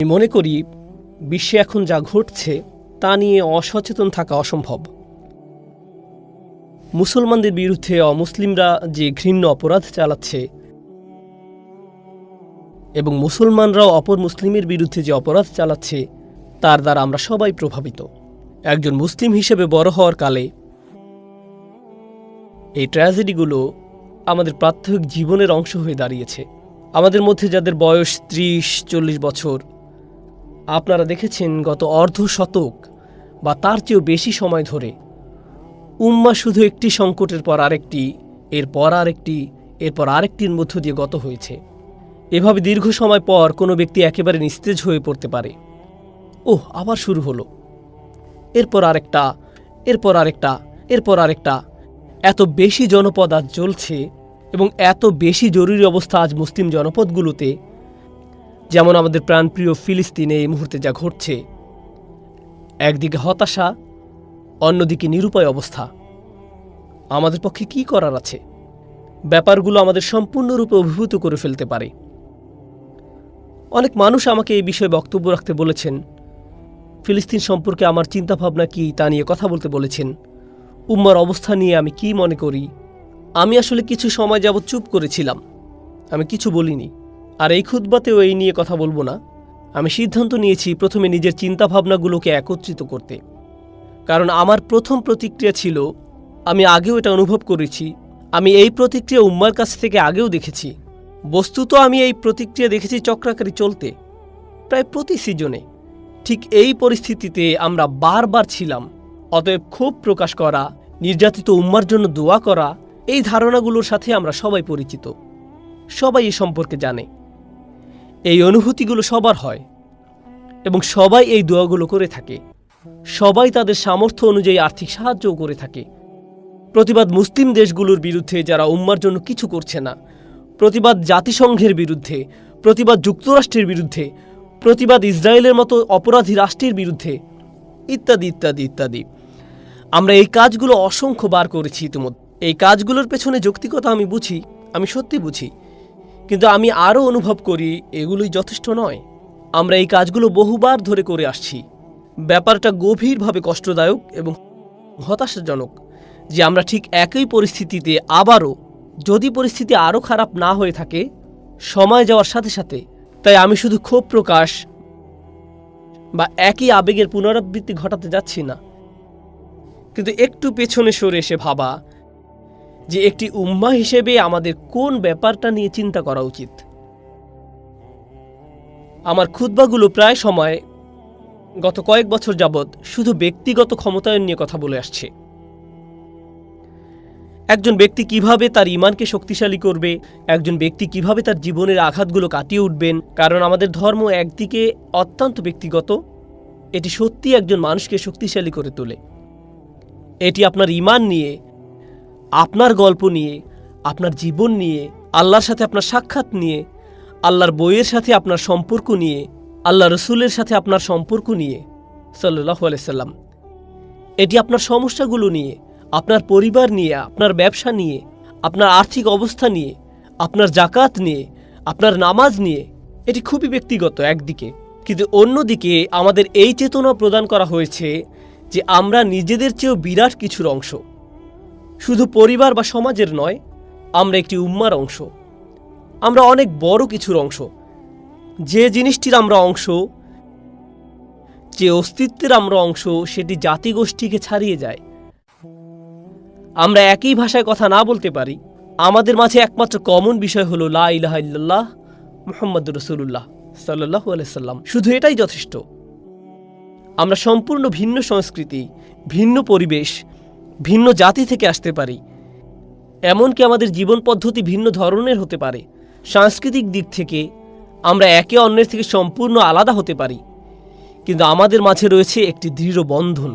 আমি মনে করি বিশ্বে এখন যা ঘটছে তা নিয়ে অসচেতন থাকা অসম্ভব। মুসলমানদের বিরুদ্ধে অমুসলিমরা যে ঘৃণ্য অপরাধ চালাচ্ছে এবং মুসলমানরাও অপর মুসলিমের বিরুদ্ধে যে অপরাধ চালাচ্ছে তার দ্বারা আমরা সবাই প্রভাবিত। একজন মুসলিম হিসেবে বড় হওয়ার কালে এই ট্র্যাজেডিগুলো আমাদের প্রাত্যহিক জীবনের অংশ হয়ে দাঁড়িয়েছে। আমাদের মধ্যে যাদের বয়স 30-40 বছর, আপনারা দেখেছেন গত অর্ধ শতক বা তার চেয়েও বেশি সময় ধরে উম্মাহ শুধু একটি সংকটের পর আরেকটি, এরপর আরেকটি, এরপর আরেকটির মধ্য দিয়ে গত হয়েছে। এভাবে দীর্ঘ সময় পর কোনো ব্যক্তি একেবারে নিস্তেজ হয়ে পড়তে পারে। ওহ, আবার শুরু হলো, এরপর আরেকটা, এরপর আরেকটা, এরপর আরেকটা। এত বেশি জনপদ আজ চলছে এবং এত বেশি জরুরি অবস্থা আজ মুসলিম জনপদগুলোতে, যেমন আমাদের প্রাণপ্রিয় ফিলিস্তিনে এই মুহূর্তে যা ঘটছে। একদিকে হতাশা, অন্যদিকে নিরুপায় অবস্থা। আমাদের পক্ষে কি করার আছে? ব্যাপারগুলো আমাদের সম্পূর্ণরূপে অভিভূত করে ফেলতে পারে। অনেক মানুষ আমাকে এই বিষয়ে বক্তব্য রাখতে বলেছেন, ফিলিস্তিন সম্পর্কে আমার চিন্তাভাবনা কি তা নিয়ে কথা বলতে বলেছেন, উম্মার অবস্থা নিয়ে আমি কি মনে করি। আমি আসলে কিছু সময় যাবৎ চুপ করেছিলাম, আমি কিছু বলিনি। আর এই খুতবাতেও এই নিয়ে কথা বলবো না। আমি সিদ্ধান্ত নিয়েছি প্রথমে নিজের চিন্তাভাবনাগুলোকে একত্রিত করতে। কারণ আমার প্রথম প্রতিক্রিয়া ছিল, আমি আগেও এটা অনুভব করেছি, আমি এই প্রতিক্রিয়া উম্মার কাছ থেকে আগেও দেখেছি। বস্তুত আমি এই প্রতিক্রিয়া দেখেছি চক্রাকারী চলতে প্রায় প্রতি সিজনে। ঠিক এই পরিস্থিতিতে আমরা বারবার ছিলাম। অতএব ক্ষোভ প্রকাশ করা, নির্যাতিত উম্মার জন্য দোয়া করা, এই ধারণাগুলোর সাথে আমরা সবাই পরিচিত, সবাই এ সম্পর্কে জানে। এই অনুভূতিগুলো সবার হয় এবং সবাই এই দোয়াগুলো করে থাকে। সবাই তাদের সামর্থ্য অনুযায়ী আর্থিক সাহায্যও করে থাকে। প্রতিবাদ মুসলিম দেশগুলোর বিরুদ্ধে যারা উম্মার জন্য কিছু করছে না, প্রতিবাদ জাতিসংঘের বিরুদ্ধে, প্রতিবাদ যুক্তরাষ্ট্রের বিরুদ্ধে, প্রতিবাদ ইসরায়েলের মতো অপরাধী রাষ্ট্রের বিরুদ্ধে, ইত্যাদি ইত্যাদি ইত্যাদি। আমরা এই কাজগুলো অসংখ্যবার করেছি ইতিমধ্যে। এই কাজগুলোর পেছনে যৌক্তিকতা আমি বুঝি, আমি সত্যি বুঝি, কিন্তু আমি আরও অনুভব করি এগুলোই যথেষ্ট নয়। আমরা এই কাজগুলো বহুবার ধরে করে আসছি। ব্যাপারটা গভীরভাবে কষ্টদায়ক এবং হতাশাজনক যে আমরা ঠিক একই পরিস্থিতিতে আবারও, যদি পরিস্থিতি আরও খারাপ না হয়ে থাকে সময় যাওয়ার সাথে সাথে। তাই আমি শুধু ক্ষোভ প্রকাশ বা একই আবেগের পুনরাবৃত্তি ঘটাতে যাচ্ছি না, কিন্তু একটু পেছনে সরে এসে ভাবা যে একটি উম্মাহ হিসেবে আমাদের কোন ব্যাপারটা নিয়ে চিন্তা করা উচিত। আমার খুতবাগুলো প্রায় সময় গত কয়েক বছর যাবৎ শুধু ব্যক্তিগত ক্ষমতায়ন নিয়ে কথা বলে আসছে। একজন ব্যক্তি কিভাবে তার ঈমানকে শক্তিশালী করবে, একজন ব্যক্তি কিভাবে তার জীবনের আঘাতগুলো কাটিয়ে উঠবেন। কারণ আমাদের ধর্ম একদিকে অত্যন্ত ব্যক্তিগত, এটি সত্যি একজন মানুষকে শক্তিশালী করে তোলে। এটি আপনার ঈমান নিয়ে, আপনার গল্প নিয়ে, আপনার জীবন নিয়ে, আল্লাহর সাথে আপনার সাক্ষাৎ নিয়ে, আল্লাহর বইয়ের সাথে আপনার সম্পর্ক নিয়ে, আল্লাহ রসুলের সাথে আপনার সম্পর্ক নিয়ে সাল্লাল্লাহু আলাইহি সাল্লাম। এটি আপনার সমস্যাগুলো নিয়ে, আপনার পরিবার নিয়ে, আপনার ব্যবসা নিয়ে, আপনার আর্থিক অবস্থা নিয়ে, আপনার জাকাত নিয়ে, আপনার নামাজ নিয়ে। এটি খুবই ব্যক্তিগত একদিকে, কিন্তু অন্যদিকে আমাদের এই চেতনা প্রদান করা হয়েছে যে আমরা নিজেদের চেয়েও বিরাট কিছুর অংশ। শুধু পরিবার বা সমাজের নয়, আমরা একটি উম্মার অংশ। আমরা অনেক বড় কিছুর অংশ। যে জিনিসটির আমরা অংশ, যে অস্তিত্বের আমরা অংশ, সেটি জাতিগোষ্ঠীকে ছাড়িয়ে যায়। আমরা একই ভাষায় কথা না বলতে পারি, আমাদের মাঝে একমাত্র কমন বিষয় হলো লা ইলাহা ইল্লাল্লাহ মুহাম্মাদুর রাসূলুল্লাহ সাল্লাল্লাহু আলাইহি সাল্লাম। শুধু এটাই যথেষ্ট। আমরা সম্পূর্ণ ভিন্ন সংস্কৃতি, ভিন্ন পরিবেশ, ভিন্ন জাতি থেকে আসতে পারি। এমনকি আমাদের জীবন পদ্ধতি ভিন্ন ধরনের হতে পারে। সাংস্কৃতিক দিক থেকে আমরা একে অন্যের থেকে সম্পূর্ণ আলাদা হতে পারি, কিন্তু আমাদের মাঝে রয়েছে একটি দৃঢ় বন্ধন।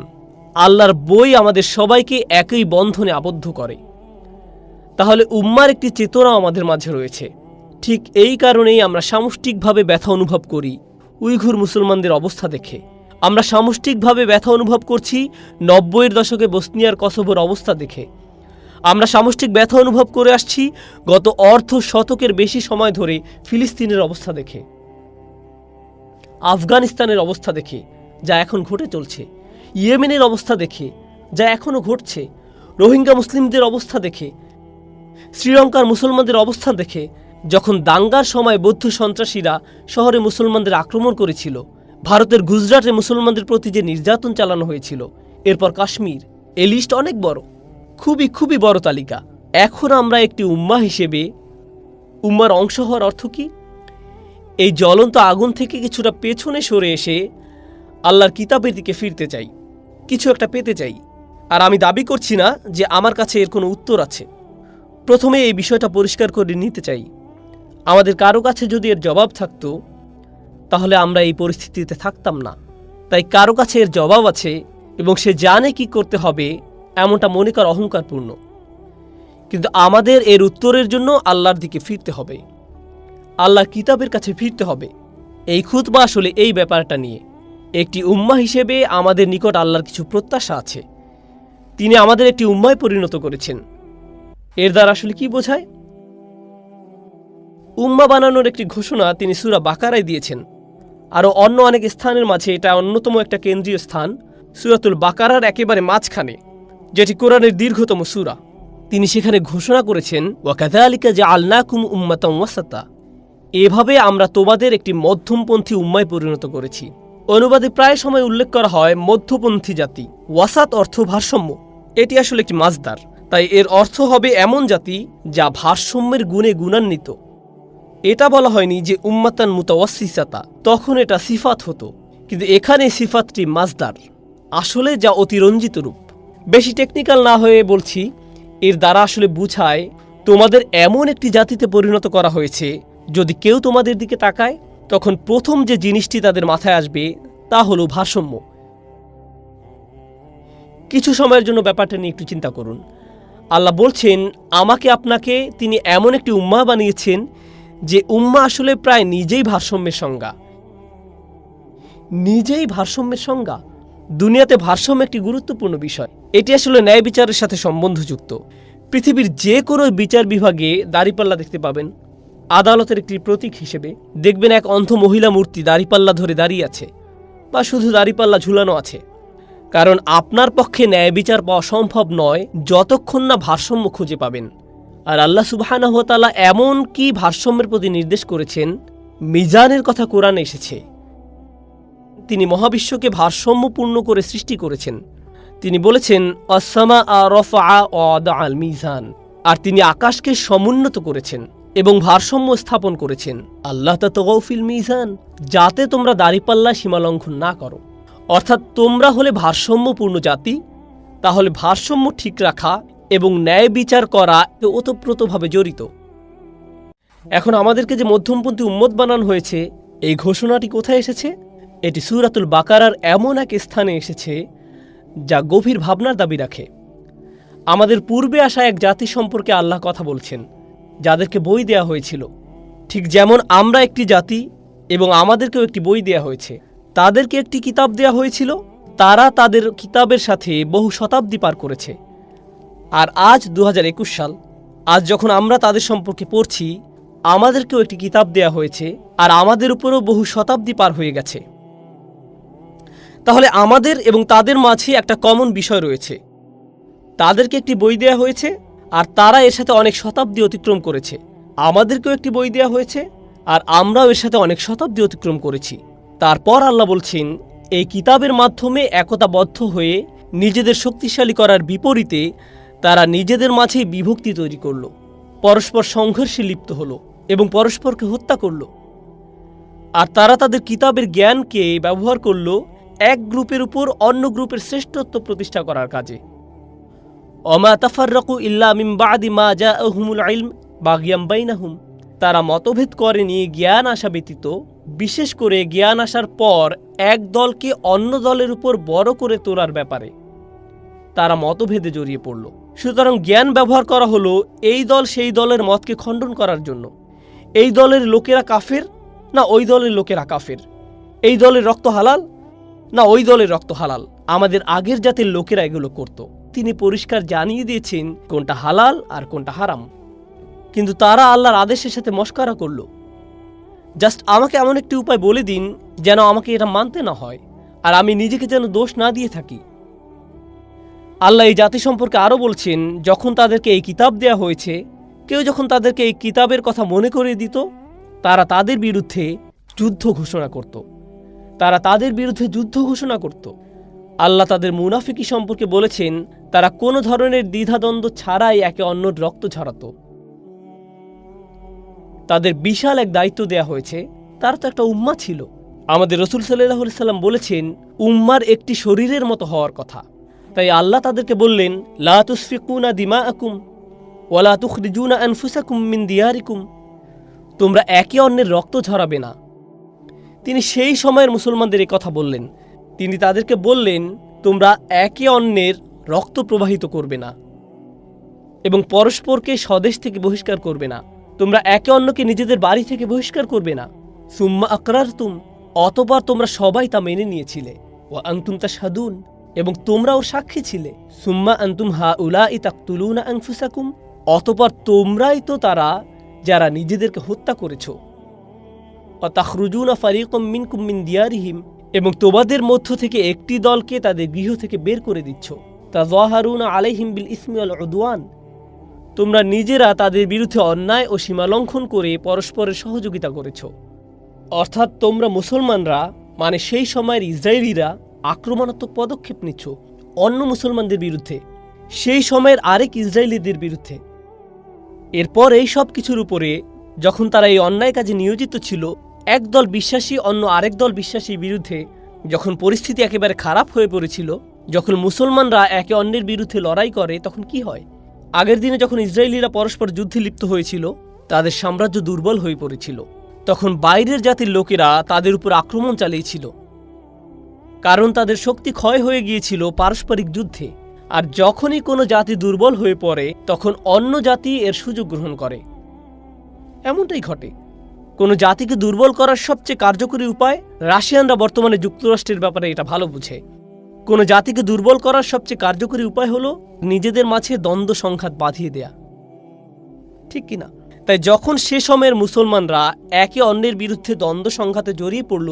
আল্লাহর বই আমাদের সবাইকে একই বন্ধনে আবদ্ধ করে। তাহলে উম্মার একটি চেতনা আমাদের মাঝে রয়েছে। ঠিক এই কারণেই আমরা সামষ্টিকভাবে ব্যথা অনুভব করি উইঘুর মুসলমানদের অবস্থা দেখে। আমরা সামষ্টিকভাবে ব্যথা অনুভব করছি 90-এর দশকে বসনিয়ার কসোভোর অবস্থা দেখে। আমরা সামষ্টিক ব্যথা অনুভব করে আসছি গত অর্ধ শতকের বেশি সময় ধরে ফিলিস্তিনের অবস্থা দেখে। আফগানিস্তানের অবস্থা দেখে, যা এখন ঘটে চলছে, ইয়েমেনের অবস্থা দেখে, যা এখনও ঘটছে, রোহিঙ্গা মুসলিমদের অবস্থা দেখে, শ্রীলঙ্কার মুসলমানদের অবস্থা দেখে, যখন দাঙ্গার সময় বৌদ্ধ সন্ত্রাসীরা শহরে মুসলমানদের আক্রমণ করেছিল, ভারতের গুজরাটে মুসলমানদের প্রতি যে নির্যাতন চালানো হয়েছিল, এরপর কাশ্মীর, এই লিস্ট অনেক বড়, খুবই খুবই বড় তালিকা। এখন আমরা একটি উম্মাহ হিসেবে, উম্মার অংশ হওয়ার অর্থ কি? এই জ্বলন্ত আগুন থেকে কিছুটা পেছনে সরে এসে আল্লাহর কিতাবের দিকে ফিরতে চাই, কিছু একটা পেতে চাই। আর আমি দাবি করছি না যে আমার কাছে এর কোনো উত্তর আছে। প্রথমে এই বিষয়টা পরিষ্কার করে নিতে চাই, আমাদের কারো কাছে যদি এর জবাব থাকতো তাহলে আমরা এই পরিস্থিতিতে থাকতাম না। তাই কারো কাছে এর জবাব আছে এবং সে জানে কি করতে হবে, এমনটা মনে করা অহংকারপূর্ণ। কিন্তু আমাদের এর উত্তরের জন্য আল্লাহর দিকে ফিরতে হবে, আল্লাহর কিতাবের কাছে ফিরতে হবে। এই খুতবা আসলে এই ব্যাপারটা নিয়ে। একটি উম্মাহ হিসেবে আমাদের নিকট আল্লাহর কিছু প্রত্যাশা আছে। তিনি আমাদের একটি উম্মায় পরিণত করেছেন। এর দ্বারা আসলে কি বোঝায়? উম্মা বানানোর একটি ঘোষণা তিনি সূরা বাকারায় দিয়েছেন। আরও অন্য অনেক স্থানের মাঝে এটা অন্যতম একটা কেন্দ্রীয় স্থান, সূরাতুল বাকারার একেবারে মাঝখানে, যেটি কোরআনের দীর্ঘতম সূরা। তিনি সেখানে ঘোষণা করেছেন, ওয়াকাযালিকা জাআলনাকুম উম্মাতান ওয়াসাতা, এভাবে আমরা তোমাদের একটি মধ্যমপন্থী উম্মায় পরিণত করেছি। অনুবাদে প্রায় সময় উল্লেখ করা হয় মধ্যপন্থী জাতি। ওয়াসাত অর্থ ভারসাম্য, এটি আসলে একটি মাসদার, তাই এর অর্থ হবে এমন জাতি যা ভারসাম্যের গুণে গুণান্বিত। এটা বলা হয়নি যে উম্মাতান মুতাওয়াসসিসাতা, তখন এটা সিফাত হতো, কিন্তু এখানে সিফাতটি মাসদার, আসলে যা অতিরঞ্জিত রূপ। বেশি টেকনিক্যাল না হয়ে বলছি, এর দ্বারা আসলে বুঝায় তোমাদের এমন একটি জাতিতে পরিণত করা হয়েছে, যদি কেউ তোমাদের দিকে তাকায় তখন প্রথম যে জিনিসটি তাদের মাথায় আসবে তা হলো ভারসাম্য। কিছু সময়ের জন্য ব্যাপারটা নিয়ে একটু চিন্তা করুন। আল্লাহ বলছেন আমাকে আপনাকে তিনি এমন একটি উম্মাহ বানিয়েছেন যে উম্মাহ আসলে প্রায় নিজেই ভারসাম্যের সংজ্ঞা। নিজেই ভারসাম্যের সংজ্ঞা। দুনিয়াতে ভারসাম্য একটি গুরুত্বপূর্ণ বিষয়। এটি আসলে ন্যায় বিচারের সাথে সম্বন্ধযুক্ত। পৃথিবীর যে কোনো বিচার বিভাগে দাঁড়িপাল্লা দেখতে পাবেন। আদালতের একটি প্রতীক হিসেবে দেখবেন এক অন্ধ মহিলা মূর্তি দাঁড়িপাল্লা ধরে দাঁড়িয়ে আছে, বা শুধু দাঁড়িপাল্লা ঝুলানো আছে। কারণ আপনার পক্ষে ন্যায় বিচার পাওয়া সম্ভব নয় যতক্ষণ না ভারসাম্য খুঁজে পাবেন। আর আল্লাহ সুবহানাহু ওয়া তাআলা এমন কি ভারসাম্যের প্রতি নির্দেশ করেছেন, মিজানের কথা কোরআনে এসেছে। তিনি মহাবিশ্বকে ভারসাম্যপূর্ণ করে সৃষ্টি করেছেন। তিনি বলেছেন আস-সামাআ রাফআ ওয়া ওয়াদাআল মিজান, আর তিনি আকাশকে সমুন্নত করেছেন এবং ভারসাম্য স্থাপন করেছেন। আল্লাহ তাতাগাউ ফিল মিজান, যাতে তোমরা দাঁড়িপাল্লা সীমালঙ্ঘন না করো। অর্থাৎ তোমরা হলে ভারসাম্যপূর্ণ জাতি, তাহলে ভারসাম্য ঠিক রাখা এবং ন্যায় বিচার করা ওতপ্রোতভাবে জড়িত। এখন আমাদেরকে যে মধ্যমপন্থী উম্মত বানানো হয়েছে, এই ঘোষণাটি কোথায় এসেছে? এটি সূরাতুল বাকারার এমন এক স্থানে এসেছে যা গভীর ভাবনার দাবি রাখে। আমাদের পূর্বে আসা এক জাতি সম্পর্কে আল্লাহ কথা বলছেন, যাদেরকে বই দেয়া হয়েছিল। ঠিক যেমন আমরা একটি জাতি এবং আমাদেরকেও একটি বই দেয়া হয়েছে। তাদেরকে একটি কিতাব দেয়া হয়েছিল, তারা তাদের কিতাবের সাথে বহু শতাব্দী পার করেছে। আর আজ 2021 সাল, আজ যখন আমরা তাদের সম্পর্কে পড়ছি, আমাদেরকেও একটি কিতাব দেয়া হয়েছে, আর আমাদের উপরও বহু শতাব্দী পার হয়ে গেছে। তাহলে আমাদের এবং তাদের মাঝে একটা কমন বিষয় রয়েছে। তাদেরকে একটি বই দেয়া হয়েছে, আর তারা এর সাথে অনেক শতাব্দী অতিক্রম করেছে। আমাদেরকেও একটি বই দেয়া হয়েছে, আর আমরাও এর সাথে অনেক শতাব্দী অতিক্রম করেছি। তারপর আল্লাহ বলছেন, এই কিতাবের মাধ্যমে একতাবদ্ধ হয়ে নিজেদের শক্তিশালী করার বিপরীতে তারা নিজেদের মাঝে বিভক্তি তৈরি করল, পরস্পর সংঘর্ষে লিপ্ত হলো এবং পরস্পরকে হত্যা করল। আর তারা তাদের কিতাবের জ্ঞানকে ব্যবহার করল এক গ্রুপের উপর অন্য গ্রুপের শ্রেষ্ঠত্ব প্রতিষ্ঠা করার কাজে। ওমা তাফাররাকু ইল্লা মিন বাদি মা জাআহুমুল ইলম বাগিয়াম বাইনাহুম, তারা মতভেদ করেনি জ্ঞান আসা ব্যতীত, বিশেষ করে জ্ঞান আসার পর এক দলকে অন্য দলের উপর বড় করে তোলার ব্যাপারে তারা মতভেদে জড়িয়ে পড়ল। সুতরাং জ্ঞান ব্যবহার করা হলো এই দল সেই দলের মতকে খণ্ডন করার জন্য। এই দলের লোকেরা কাফের না ওই দলের লোকেরা কাফের, এই দলের রক্ত হালাল না ওই দলের রক্ত হালাল। আমাদের আগের জাতের লোকেরা এগুলো করত। তিনি পরিষ্কার জানিয়ে দিয়েছেন কোনটা হালাল আর কোনটা হারাম, কিন্তু তারা আল্লাহর আদেশের সাথে মশকরা করল। জাস্ট আমাকে এমন একটি উপায় বলে দিন যেন আমাকে এটা মানতে না হয়, আর আমি নিজেকে যেন দোষ না দিয়ে থাকি। আল্লাহ এই জাতি সম্পর্কে আরও বলছেন, যখন তাদেরকে এই কিতাব দেয়া হয়েছে, কেউ যখন তাদেরকে এই কিতাবের কথা মনে করিয়ে দিত, তারা তাদের বিরুদ্ধে যুদ্ধ ঘোষণা করত। আল্লাহ তাদের মুনাফিকি সম্পর্কে বলেছেন, তারা কোনো ধরনের দ্বিধাদ্বন্দ্ব ছাড়াই একে অন্যের রক্ত ঝরাত। তাদের বিশাল এক দায়িত্ব দেয়া হয়েছে, তারা তো একটা উম্মাহ ছিল। আমাদের রাসূল সাল্লাল্লাহু আলাইহি সাল্লাম বলেছেন, উম্মার একটি শরীরের মতো হওয়ার কথা। তাই আল্লাহ তাদেরকে বললেন, লা তুসফিকুনা দিমাআকুম ওয়ালা তুখরিজুনা আনফুসাকুম মিন দিয়ারিকুম, তোমরা একে অন্যের রক্ত ঝরাবে না। তিনি সেই সময়ের মুসলমানদের এই কথা বললেন। তিনি তাদেরকে বললেন, তোমরা একে অন্যের রক্ত প্রবাহিত করবে না এবং পরস্পরকে স্বদেশ থেকে বহিষ্কার করবে না। তোমরা একে অন্যকে নিজেদের বাড়ি থেকে বহিষ্কার করবে না। সুম্মা আকরারতুম, অতঃপর তোমরা সবাই তা মেনে নিয়েছিলে। ওয়া আনতুম তাশহাদুন, এবং তোমরাও সাক্ষী ছিলে। সুম্মা আনতুম হাউলাই তাকতুলুনা আনফুসাকুম, অতঃপর তোমরাই তো তারা যারা নিজেদেরকে হত্যা করেছ। ওয়া তাখরুজুনা ফারিকাম মিনকুম মিন দিয়ারিহিম, এবং তোমাদের মধ্য থেকে একটি দলকে তাদের গৃহ থেকে বের করে দিচ্ছ। তাযাহারুনা আলাইহিম বিল ইসমি ওয়াল উদওয়ান, তোমরা নিজেরা তাদের বিরুদ্ধে অন্যায় ও সীমালঙ্ঘন করে পরস্পরের সহযোগিতা করেছ। অর্থাৎ তোমরা মুসলমানরা, মানে সেই সময়ের ইসরায়েলিরা, আক্রমণাত্মক পদক্ষেপ নিচ্ছ অন্য মুসলমানদের বিরুদ্ধে, সেই সময়ের আরেক ইসরায়েলিদের বিরুদ্ধে। এরপর এই সব কিছুর উপরে যখন তারা এই অন্যায় কাজে নিয়োজিত ছিল, একদল বিশ্বাসী অন্য আরেক দল বিশ্বাসীর বিরুদ্ধে যখন পরিস্থিতি একেবারে খারাপ হয়ে পড়েছিল, যখন মুসলমানরা একে অন্যের বিরুদ্ধে লড়াই করে, তখন কি হয়? আগের দিনে যখন ইসরায়েলিরা পরস্পর যুদ্ধে লিপ্ত হয়েছিল, তাদের সাম্রাজ্য দুর্বল হয়ে পড়েছিল। তখন বাইরের জাতির লোকেরা তাদের উপর আক্রমণ চালিয়েছিল, কারণ তাদের শক্তি ক্ষয় হয়ে গিয়েছিল পারস্পরিক যুদ্ধে। আর যখনই কোনো জাতি দুর্বল হয়ে পড়ে, তখন অন্য জাতি এর সুযোগ গ্রহণ করে। এমনটাই ঘটে। কোনো জাতিকে দুর্বল করার সবচেয়ে কার্যকরী উপায়, রাশিয়ানরা বর্তমানে যুক্তরাষ্ট্রের ব্যাপারে এটা ভালো বুঝে, কোনো জাতিকে দুর্বল করার সবচেয়ে কার্যকরী উপায় হলো নিজেদের মাঝে দ্বন্দ্ব সংঘাত বাঁধিয়ে দেয়া, ঠিক কিনা? তাই যখন সে সময়ের মুসলমানরা একে অন্যের বিরুদ্ধে দ্বন্দ্ব সংঘাতে জড়িয়ে পড়ল,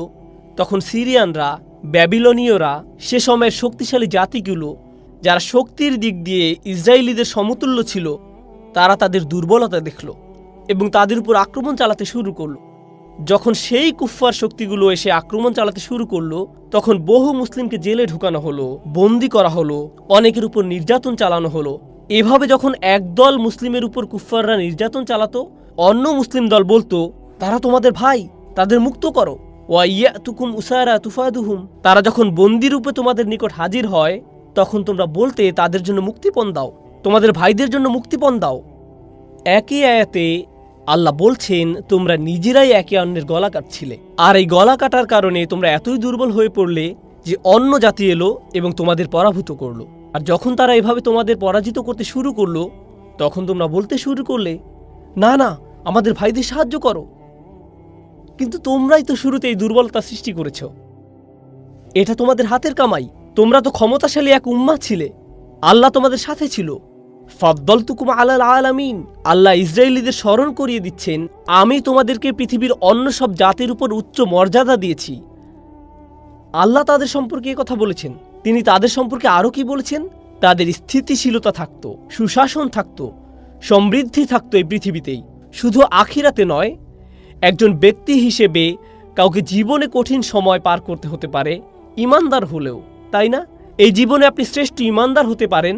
তখন সিরিয়ানরা, ব্যাবিলনীয়রা, সে সময়ের শক্তিশালী জাতিগুলো যারা শক্তির দিক দিয়ে ইসরায়েলিদের সমতুল্য ছিল, তারা তাদের দুর্বলতা দেখল এবং তাদের উপর আক্রমণ চালাতে শুরু করল। যখন সেই কুফফার শক্তিগুলো এসে আক্রমণ চালাতে শুরু করলো, তখন বহু মুসলিমকে জেলে ঢুকানো হলো, বন্দি করা হলো, অনেকের উপর নির্যাতন চালানো হলো। এভাবে যখন একদল মুসলিমের উপর কুফফাররা নির্যাতন চালাতো, অন্য মুসলিম দল বলতো, তারা তোমাদের ভাই, তাদের মুক্ত করো। ওয়া ইয়াতুকুম উসারা তুফাদুহুম, তারা যখন বন্দি রূপে তোমাদের নিকট হাজির হয়, তখন তোমরা বলতে, তাদের জন্য মুক্তিপণ দাও, তোমাদের ভাইদের জন্য মুক্তিপণ দাও। একই আয়াতে আল্লাহ বলছেন, তোমরা নিজেরাই একে অন্যের গলা কাটছিলে, আর এই গলা কাটার কারণে তোমরা এতই দুর্বল হয়ে পড়লে যে অন্য জাতি এলো এবং তোমাদের পরাভূত করলো। আর যখন তারা এভাবে তোমাদের পরাজিত করতে শুরু করলো, তখন তোমরা বলতে শুরু করলে, না না, আমাদের ভাইদের সাহায্য করো। কিন্তু তোমরাই তো শুরুতে এই দুর্বলতা সৃষ্টি করেছ। এটা তোমাদের হাতের কামাই। তোমরা তো ক্ষমতাশালী এক উম্মাহ ছিলে, আল্লাহ তোমাদের সাথে ছিল। ফাদ্দালতুকুম আলাল আলামিন, আল্লাহ ইসরায়েলিদের স্মরণ করিয়ে দিচ্ছেন, আমি তোমাদেরকে পৃথিবীর অন্য সব জাতির উপর উচ্চ মর্যাদা দিয়েছি। আল্লাহ তাদের সম্পর্কে এই কথা বলেছেন। তিনি তাদের সম্পর্কে আরও কি বলেছেন? তাদের স্থিতিশীলতা থাকতো, সুশাসন থাকতো, সমৃদ্ধি থাকতো এই পৃথিবীতেই, শুধু আখিরাতে নয়। একজন ব্যক্তি হিসেবে কাউকে জীবনে কঠিন সময় পার করতে হতে পারে ইমানদার হলেও, তাই না? এই জীবনে আপনি শ্রেষ্ঠ ইমানদার হতে পারেন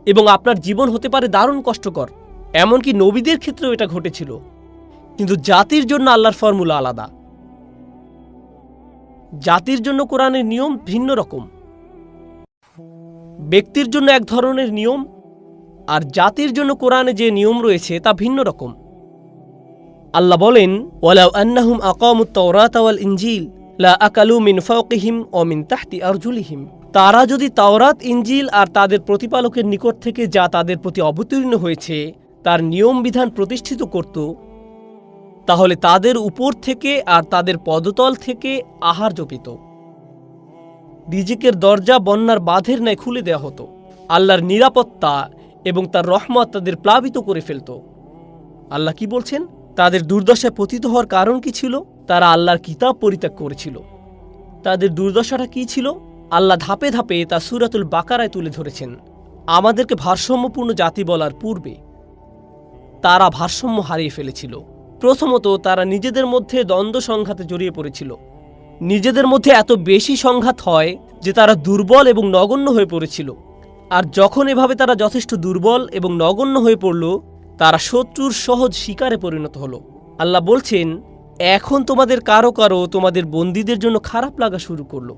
এবং আপনার জীবন হতে পারে দারুণ কষ্টকর। এমনকি নবীদের ক্ষেত্রেও এটা ঘটেছিল। কিন্তু জাতির জন্য আল্লাহর ফর্মুলা আলাদা। জাতির জন্য কোরআনের নিয়ম ভিন্ন রকম। ব্যক্তির জন্য এক ধরনের নিয়ম, আর জাতির জন্য কোরআনে যে নিয়ম রয়েছে তা ভিন্ন রকম। আল্লাহ বলেন, ওয়ালাউ আন্নাহুম আকামুত তাওরাত ওয়াল ইনজিল লা আকালু মিন ফাওকিহিম ওয়া মিন তাহতি আরজুলিহিম, তারা যদি তাওরাত, ইনজিল আর তাদের প্রতিপালকের নিকট থেকে যা তাদের প্রতি অবতীর্ণ হয়েছে তার নিয়ম বিধান প্রতিষ্ঠিত করত, তাহলে তাদের উপর থেকে আর তাদের পদতল থেকে আহার্য পেত। রিজিকের দরজা বন্যার বাঁধের ন্যায় খুলে দেওয়া হতো। আল্লাহর নিরাপত্তা এবং তার রহমত তাদের প্লাবিত করে ফেলত। আল্লাহ কি বলছেন? তাদের দুর্দশায় পতিত হওয়ার কারণ কি ছিল? তারা আল্লাহর কিতাব পরিত্যাগ করেছিল। তাদের দুর্দশাটা কি ছিল? আল্লাহ ধাপে ধাপে তা সূরাতুল বাকারায় তুলে ধরেছেন। আমাদেরকে ভারসাম্যপূর্ণ জাতি বলার পূর্বে তারা ভারসাম্য হারিয়ে ফেলেছিল। প্রথমত, তারা নিজেদের মধ্যে দ্বন্দ্ব সংঘাতে জড়িয়ে পড়েছিল। নিজেদের মধ্যে এত বেশি সংঘাত হয় যে তারা দুর্বল এবং নগণ্য হয়ে পড়েছিল। আর যখন এভাবে তারা যথেষ্ট দুর্বল এবং নগণ্য হয়ে পড়ল, তারা শত্রুর সহজ শিকারে পরিণত হলো। আল্লাহ বলছেন, এখন তোমাদের কারো কারো তোমাদের বন্দীদের জন্য খারাপ লাগা শুরু করলো।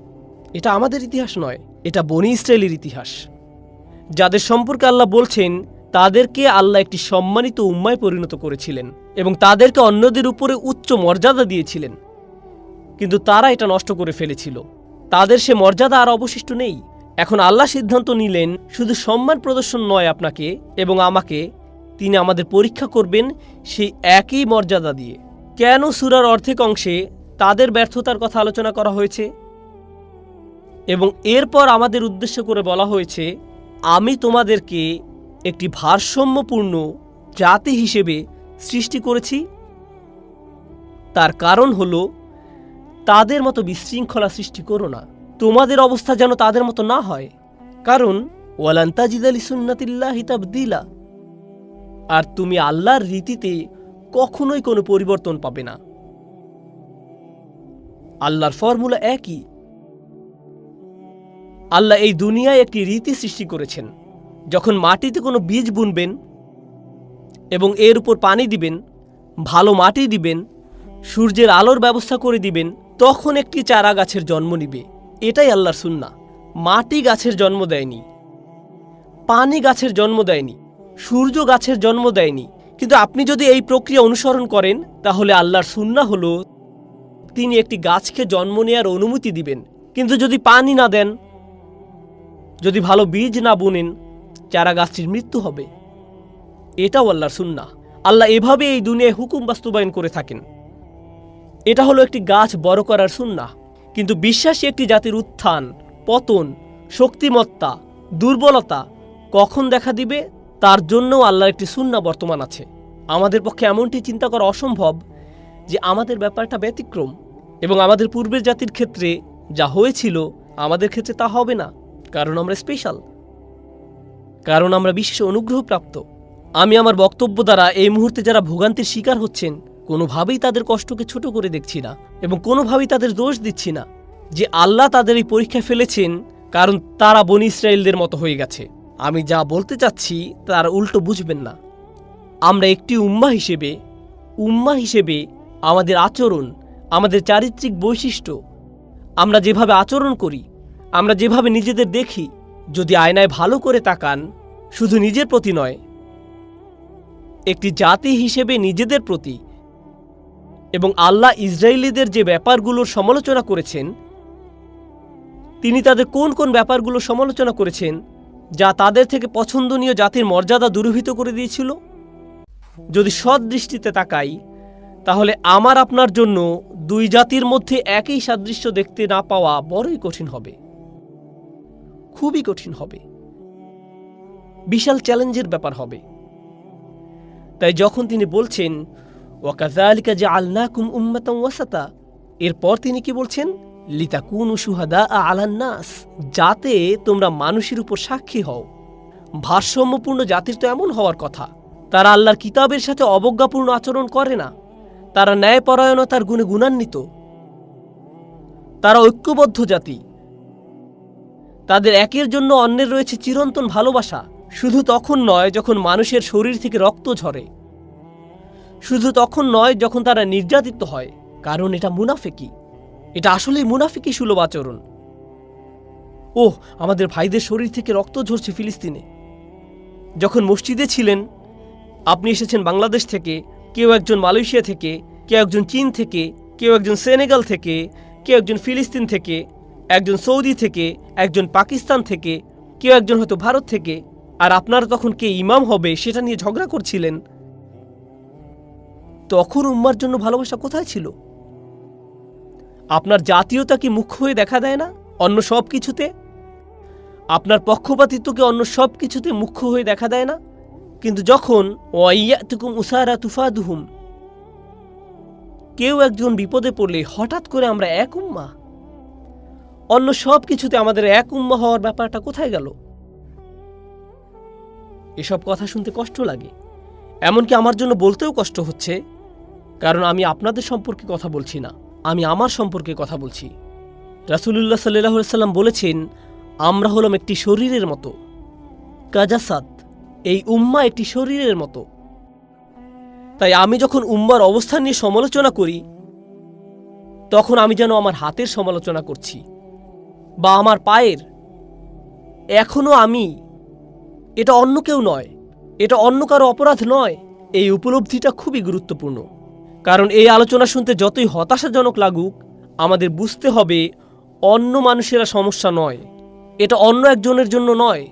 এটা আমাদের ইতিহাস নয়, এটা বনী ইসরায়েলের ইতিহাস, যাদের সম্পর্কে আল্লাহ বলছেন তাদেরকে আল্লাহ একটি সম্মানিত উম্মায় পরিণত করেছিলেন এবং তাদেরকে অন্যদের উপরে উচ্চ মর্যাদা দিয়েছিলেন। কিন্তু তারা এটা নষ্ট করে ফেলেছিল। তাদের সে মর্যাদা আর অবশিষ্ট নেই। এখন আল্লাহ সিদ্ধান্ত নিলেন শুধু সম্মান প্রদর্শন নয় আপনাকে এবং আমাকে, তিনি আমাদের পরীক্ষা করবেন সেই একই মর্যাদা দিয়ে। কেন সূরার অর্ধেক অংশে তাদের ব্যর্থতার কথা আলোচনা করা হয়েছে এবং এরপর আমাদের উদ্দেশ্য করে বলা হয়েছে, আমি তোমাদেরকে একটি ভারসাম্যপূর্ণ জাতি হিসেবে সৃষ্টি করেছি। তার কারণ হলো, তাদের মতো বিশৃঙ্খলা সৃষ্টি করো না। তোমাদের অবস্থা যেন তাদের মতো না হয়, কারণ ওয়ালান তাজিদা লিসুন্নাতিল্লাহি তাবদীলা। আর তুমি আল্লাহর রীতিতে কখনোই কোনো পরিবর্তন পাবে না। আল্লাহর ফর্মুলা একই। আল্লাহ এই দুনিয়ায় একটি রীতি সৃষ্টি করেছেন। যখন মাটিতে কোনো বীজ বুনবেন এবং এর উপর পানি দিবেন, ভালো মাটি দিবেন, সূর্যের আলোর ব্যবস্থা করে দিবেন, তখন একটি চারা গাছের জন্ম নিবে। এটাই আল্লাহর সুন্নাহ। মাটি গাছের জন্ম দেয়নি, পানি গাছের জন্ম দেয়নি, সূর্য গাছের জন্ম দেয়নি। কিন্তু আপনি যদি এই প্রক্রিয়া অনুসরণ করেন, তাহলে আল্লাহর সুন্নাহ হলো তিনি একটি গাছকে জন্ম নেওয়ার অনুমতি দিবেন। কিন্তু যদি পানি না দেন, যদি ভালো বীজ না বুনেন, চারা গাছটির মৃত্যু হবে। এটাও আল্লাহর সুন্নাহ। আল্লাহ এভাবে এই দুনিয়ায় হুকুম বাস্তবায়ন করে থাকেন। এটা হলো একটি গাছ বড় করার সুন্নাহ। কিন্তু বিশ্বাসী একটি জাতির উত্থান, পতন, শক্তিমত্তা, দুর্বলতা কখন দেখা দিবে, তার জন্যও আল্লাহর একটি সুন্নাহ বর্তমান আছে। আমাদের পক্ষে এমনটি চিন্তা করা অসম্ভব যে আমাদের ব্যাপারটা ব্যতিক্রম এবং আমাদের পূর্বের জাতির ক্ষেত্রে যা হয়েছিল আমাদের ক্ষেত্রে তা হবে না, কারণ আমরা স্পেশাল, কারণ আমরা বিশেষ অনুগ্রহপ্রাপ্ত। আমি আমার বক্তব্য দ্বারা এই মুহূর্তে যারা ভোগান্তির শিকার হচ্ছেন, কোনোভাবেই তাদের কষ্টকে ছোট করে দেখছি না এবং কোনোভাবেই তাদের দোষ দিচ্ছি না যে আল্লাহ তাদের এই পরীক্ষায় ফেলেছেন কারণ তারা বনী ইসরায়েলদের মতো হয়ে গেছে। আমি যা বলতে চাচ্ছি তার উল্টো বুঝবেন না। আমরা একটি উম্মাহ হিসেবে আমাদের আচরণ, আমাদের চারিত্রিক বৈশিষ্ট্য, আমরা যেভাবে আচরণ করি, আমরা যেভাবে নিজেদের দেখি, যদি আয়নায় ভালো করে তাকান, শুধু নিজের প্রতি নয়, একটি জাতি হিসেবে নিজেদের প্রতি, এবং আল্লাহ ইসরায়েলিদের যে ব্যাপারগুলোর সমালোচনা করেছেন, তিনি তাদের কোন কোন ব্যাপারগুলোর সমালোচনা করেছেন যা তাদের থেকে পছন্দনীয় জাতির মর্যাদা দূরীভূত করে দিয়েছিল। যদি সৎ দৃষ্টিতে তাকাই, তাহলে আমার আপনার জন্য দুই জাতির মধ্যে একই সাদৃশ্য দেখতে না পাওয়া বড়ই কঠিন হবে, খুবই কঠিন হবে, বিশাল চ্যালেঞ্জের ব্যাপার হবে। তাই যখন তিনি বলছেন ওয়াকাযালিকা জাআলনাকুম উম্মাতান ওয়াসাতা, এরপর তিনি কি বলছেন? লিতাকুনু শুহাদা আলান নাস, যাতে তোমরা মানুষের উপর সাক্ষী হও। ভারসাম্যপূর্ণ জাতির তো এমন হওয়ার কথা, তারা আল্লাহর কিতাবের সাথে অবজ্ঞাপূর্ণ আচরণ করে না, তারা ন্যায়পরায়ণতার গুণে গুণান্বিত, তারা ঐক্যবদ্ধ জাতি, তাদের একের জন্য অন্যের রয়েছে চিরন্তন ভালোবাসা। শুধু তখন নয় যখন মানুষের শরীর থেকে রক্ত ঝরে, শুধু তখন নয় যখন তারা নির্যাতিত হয়, কারণ এটা মুনাফিকি, এটা আসলেই মুনাফিকি সুলভ আচরণ। ওহ, আমাদের ভাইদের শরীর থেকে রক্ত ঝরছে ফিলিস্তিনে। যখন মসজিদে ছিলেন, আপনি এসেছেন বাংলাদেশ থেকে, কেউ একজন মালয়েশিয়া থেকে, কেউ একজন চীন থেকে, কেউ একজন সেনেগাল থেকে, কেউ একজন ফিলিস্তিন থেকে, একজন সৌদি থেকে, একজন পাকিস্তান থেকে, কেউ একজন হয়তো ভারত থেকে, আর আপনারা তখন কে ইমাম হবে সেটা নিয়ে ঝগড়া করছিলেন। তখন উম্মার জন্য ভালোবাসা কোথায় ছিল? আপনার জাতীয়তা কি মুখ্য হয়ে দেখা দেয় না অন্য সব কিছুতে? আপনার পক্ষপাতিত্বকে অন্য সব কিছুতে মুখ্য হয়ে দেখা দেয় না? কিন্তু যখন ওয়াইয়াতুকুম উসারা তুফাদুহুম, কেউ একজন বিপদে পড়লে হঠাৎ করে আমরা এক উম্মাহ, অন্য সব কিছুতে আমাদের এক উম্মাহ হওয়ার ব্যাপারটা কোথায় গেল? এসব কথা শুনতে কষ্ট লাগে, এমনকি আমার জন্য বলতেও কষ্ট হচ্ছে, কারণ আমি আপনাদের সম্পর্কে কথা বলছি না, আমি আমার সম্পর্কে কথা বলছি। রাসূলুল্লাহ সাল্লাল্লাহু আলাইহি ওয়াসাল্লাম বলেছেন, আমরা হলাম একটি শরীরের মতো, কাজাসাদ, এই উম্মাহ একটি শরীরের মতো। তাই আমি যখন উম্মার অবস্থান নিয়ে সমালোচনা করি, তখন আমি যেন আমার হাতের সমালোচনা করছি বা আমার পায়ের। এখনো আমি, এটা অন্য কেউ নয়, এটা অন্য কারো অপরাধ নয়। এই উপলব্ধিটা খুবই গুরুত্বপূর্ণ, কারণ এই আলোচনা শুনতে যতই হতাশাজনক লাগুক, আমাদের বুঝতে হবে অন্য মানুষেরা সমস্যা নয়, এটা অন্য একজনের জন্য নয়,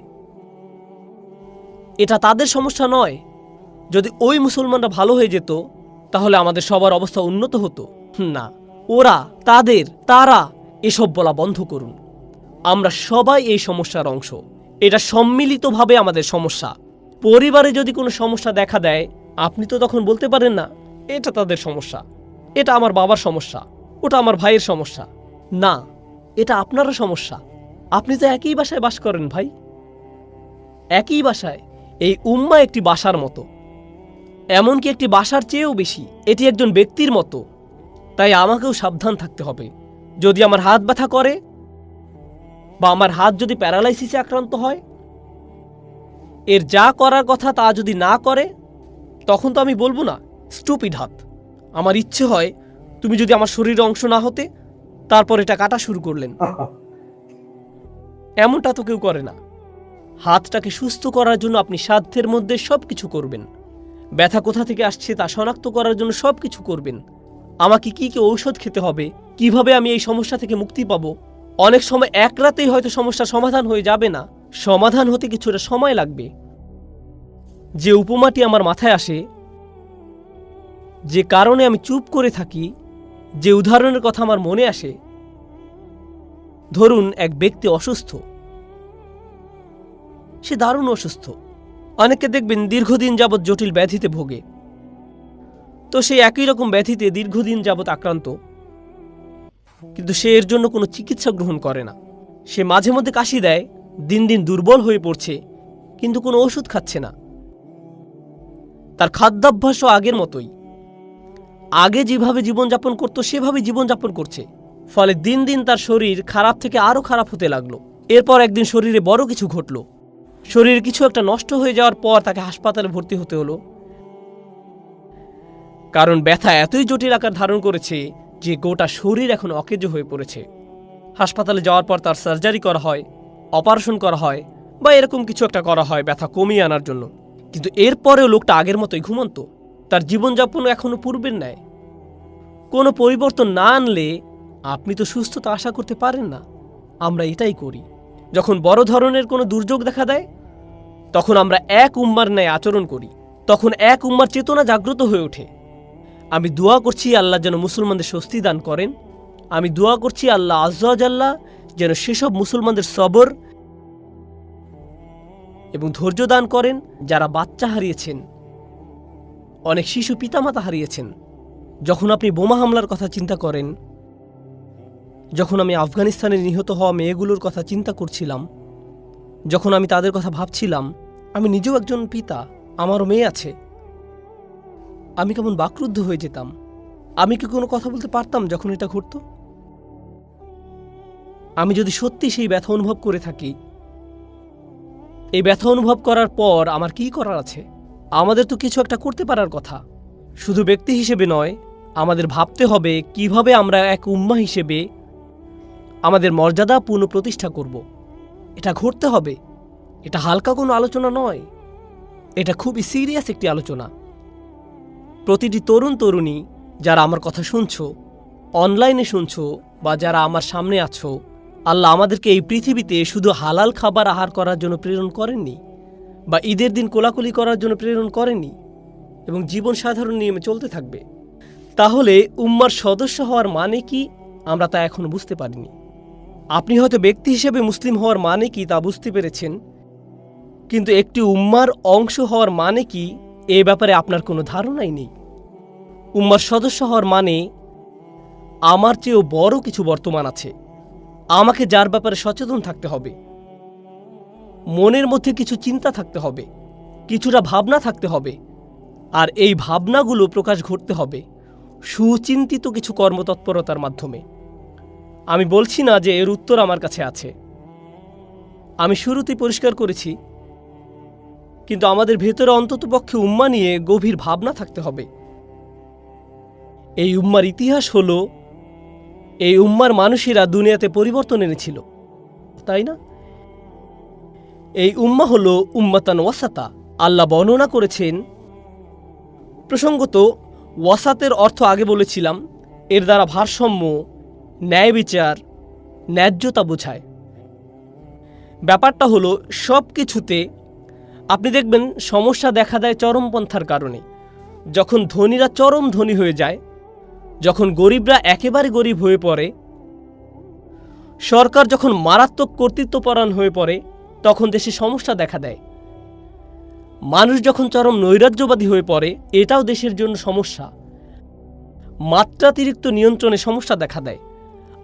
এটা তাদের সমস্যা নয়। যদি ওই মুসলমানরা ভালো হয়ে যেত, তাহলে আমাদের সবার অবস্থা উন্নত হতো না। ওরা, তারা, এসব বলা বন্ধ করুন। আমরা সবাই এই সমস্যার অংশ, এটা সম্মিলিতভাবে আমাদের সমস্যা। পরিবারে যদি কোনো সমস্যা দেখা দেয়, আপনি তো তখন বলতে পারেন না এটা তাদের সমস্যা, এটা আমার বাবার সমস্যা, ওটা আমার ভাইয়ের সমস্যা। না, এটা আপনারও সমস্যা। আপনি তো একই বাসায় বাস করেন ভাই, একই বাসায়। এই উম্মাহ একটি বাসার মতো, এমনকি একটি বাসার চেয়েও বেশি। এটি একজন ব্যক্তির মতো। তাই আমাকেও সাবধান থাকতে হবে। যদি আমার হাত ব্যথা করে বা আমার হাত যদি প্যারালাইসিসে আক্রান্ত হয়, এর যা করার কথা তা যদি না করে, তখন তো আমি বলবো না স্টুপিড হাত। আমার ইচ্ছে হয় তুমি যদি আমার শরীরের অংশ না হতে, তারপর এটা কাটা শুরু করলেন। এমনটা তো কেউ করে না। হাতটাকে সুস্থ করার জন্য আপনি সাধ্যের মধ্যে সবকিছু করবেন। ব্যথা কোথা থেকে আসছে তা শনাক্ত করার জন্য সবকিছু করবেন। আমাকে কি ঔষধ খেতে হবে, কিভাবে আমি এই সমস্যা থেকে মুক্তি পাবো। অনেক সময় এক রাতেই হয়তো সমস্যার সমাধান হয়ে যাবে না, সমাধান হতে কিছুটা সময় লাগবে। যে উপমাটি আমার মাথায় আসে, যে কারণে আমি চুপ করে থাকি, যে উদাহরণের কথা আমার মনে আসে, ধরুন এক ব্যক্তি অসুস্থ, সে দারুণ অসুস্থ। অনেকে দেখবেন দীর্ঘদিন যাবৎ জটিল ব্যাধিতে ভোগে, তো সে একই রকম ব্যাধিতে দীর্ঘদিন যাবৎ আক্রান্ত, কিন্তু সে এর জন্য কোনো চিকিৎসা গ্রহণ করে না। সে মাঝে মধ্যে কাশি দেয়, দিন দিন দুর্বল হয়ে পড়ছে, কিন্তু কোনো ওষুধ খাচ্ছে না। তার খাদ্যাভ্যাসও আগের মতোই, আগে যেভাবে জীবনযাপন করত সেভাবে জীবনযাপন করছে। ফলে দিন দিন তার শরীর খারাপ থেকে আরও খারাপ হতে লাগলো। এরপর একদিন শরীরে বড় কিছু ঘটল, শরীরে কিছু একটা নষ্ট হয়ে যাওয়ার পর তাকে হাসপাতালে ভর্তি হতে হলো। কারণ ব্যথা এতই জটিল আকার ধারণ করেছে যে গোটা শরীর এখন অকেজো হয়ে পড়েছে। হাসপাতালে যাওয়ার পর তার সার্জারি করা হয়, অপারেশন করা হয়, বা এরকম কিছু একটা করা হয় ব্যথা কমিয়ে আনার জন্য। কিন্তু এরপরেও লোকটা আগের মতোই ঘুমন্ত, তার জীবনযাপন এখনো পূর্বের ন্যায়। কোনো পরিবর্তন না আনলে আপনি তো সুস্থতা আশা করতে পারেন না। আমরা এটাই করি। যখন বড় ধরনের কোনো দুর্যোগ দেখা দেয়, তখন আমরা এক উম্মার ন্যায় আচরণ করি, তখন এক উম্মার চেতনা জাগ্রত হয়ে ওঠে। আমি দোয়া করছি আল্লাহ যেন মুসলমানদের স্বস্তি দান করেন। আমি দোয়া করছি আল্লাহ আজ্জা ওয়া জাল্লা যেন সেসব মুসলমানদের সবর এবং ধৈর্য দান করেন যারা বাচ্চা হারিয়েছেন, অনেক শিশু পিতামাতা হারিয়েছেন। যখন আপনি বোমা হামলার কথা চিন্তা করেন, যখন আমি আফগানিস্তানে নিহত হওয়া মেয়েগুলোর কথা চিন্তা করছিলাম, যখন আমি তাদের কথা ভাবছিলাম, আমি নিজেও একজন পিতা, আমারও মেয়ে আছে, আমি কেমন বাকরুদ্ধ হয়ে যেতাম। আমি কি কোনো কথা বলতে পারতাম যখন এটা ঘটত? আমি যদি সত্যি সেই ব্যথা অনুভব করে থাকি, এই ব্যথা অনুভব করার পর আমার কি করার আছে? আমাদের তো কিছু একটা করতে পারার কথা। শুধু ব্যক্তি হিসেবে নয়, আমাদের ভাবতে হবে কিভাবে আমরা এক উম্মাহ হিসেবে আমাদের মর্যাদা পুনঃপ্রতিষ্ঠা করব। এটা ঘটতে হবে। এটা হালকা কোনো আলোচনা নয়, এটা খুবই সিরিয়াস একটি আলোচনা। প্রতিটি তরুণ তরুণী যারা আমার কথা শুনছো, অনলাইনে শুনছো, বা যারা আমার সামনে আছো, আল্লাহ আমাদেরকে এই পৃথিবীতে শুধু হালাল খাবার আহার করার জন্য প্রেরণ করেননি, বা ঈদের দিন কোলাকুলি করার জন্য প্রেরণ করেননি, এবং জীবন সাধারণ নিয়মে চলতে থাকবে। তাহলে উম্মার সদস্য হওয়ার মানে কি আমরা তা এখনো বুঝতে পারিনি। আপনি হয়তো ব্যক্তি হিসেবে মুসলিম হওয়ার মানে কি তা বুঝতে পেরেছেন, কিন্তু একটি উম্মার অংশ হওয়ার মানে কি এ ব্যাপারে আপনার কোনো ধারণাই নেই। উম্মার সদস্য হওয়ার মানে আমার চেয়েও বড় কিছু বর্তমান আছে, আমাকে যার ব্যাপারে সচেতন থাকতে হবে, মনের মধ্যে কিছু চিন্তা থাকতে হবে, কিছুটা ভাবনা থাকতে হবে, আর এই ভাবনাগুলো প্রকাশ ঘটতে হবে সুচিন্তিত কিছু কর্মতৎপরতার মাধ্যমে। আমি বলছি না যে এর উত্তর আমার কাছে আছে, আমি শুরুতেই পরিষ্কার করেছি, কিন্তু আমাদের ভেতরে অন্ততপক্ষে উম্মা নিয়ে গভীর ভাবনা থাকতে হবে। এই উম্মার ইতিহাস হলো, এই উম্মার মানুষেরা দুনিয়াতে পরিবর্তন এনেছিল, তাই না? এই উম্মা হলো উম্মাতান ওয়াসাতা। আল্লাহ বর্ণনা করেছেন, প্রসঙ্গত ওয়াসাতের অর্থ আগে বলেছিলাম, এর দ্বারা ভারসাম্য, ন্যায় বিচার, ন্যায্যতা বোঝায়। ব্যাপারটা হলো সব কিছুতে আপনি দেখবেন সমস্যা দেখা দেয় চরমপন্থার কারণে। যখন ধনীরা চরম ধনী হয়ে যায়, যখন গরিবরা একেবারে গরিব হয়ে পড়ে, সরকার যখন মারাত্মক কর্তৃত্বপরায়ণ হয়ে পড়ে, তখন দেশে সমস্যা দেখা দেয়। মানুষ যখন চরম নৈরাজ্যবাদী হয়ে পড়ে, এটাও দেশের জন্য সমস্যা। মাত্রাতিরিক্ত নিয়ন্ত্রণে সমস্যা দেখা দেয়,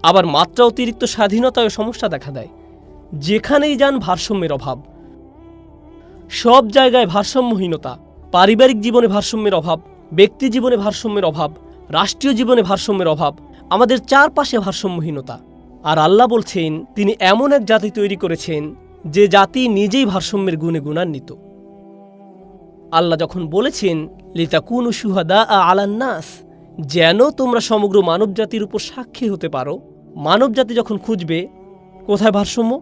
আবার মাত্রা অতিরিক্ত স্বাধীনতায় সমস্যা দেখা দেয়। যেখানেই যান ভারসাম্যের অভাব, সব জায়গায় ভারসাম্যহীনতা। পারিবারিক জীবনে ভারসাম্যের অভাব, ব্যক্তি জীবনে ভারসাম্যের অভাব, রাষ্ট্রীয় জীবনে ভারসাম্যের অভাব, আমাদের চারপাশে ভারসাম্যহীনতা। আর আল্লাহ বলছেন, তিনি এমন এক জাতি তৈরি করেছেন যে জাতি নিজেই ভারসাম্যের গুণে গুণান্বিত। আল্লাহ যখন বলেছেন লিতাকুনু শুহাদা আলান নাস, যেন তোমরা সমগ্র মানব জাতির উপর সাক্ষী হতে পারো, মানব জাতি যখন খুঁজবে কোথায় ভারসাম্য,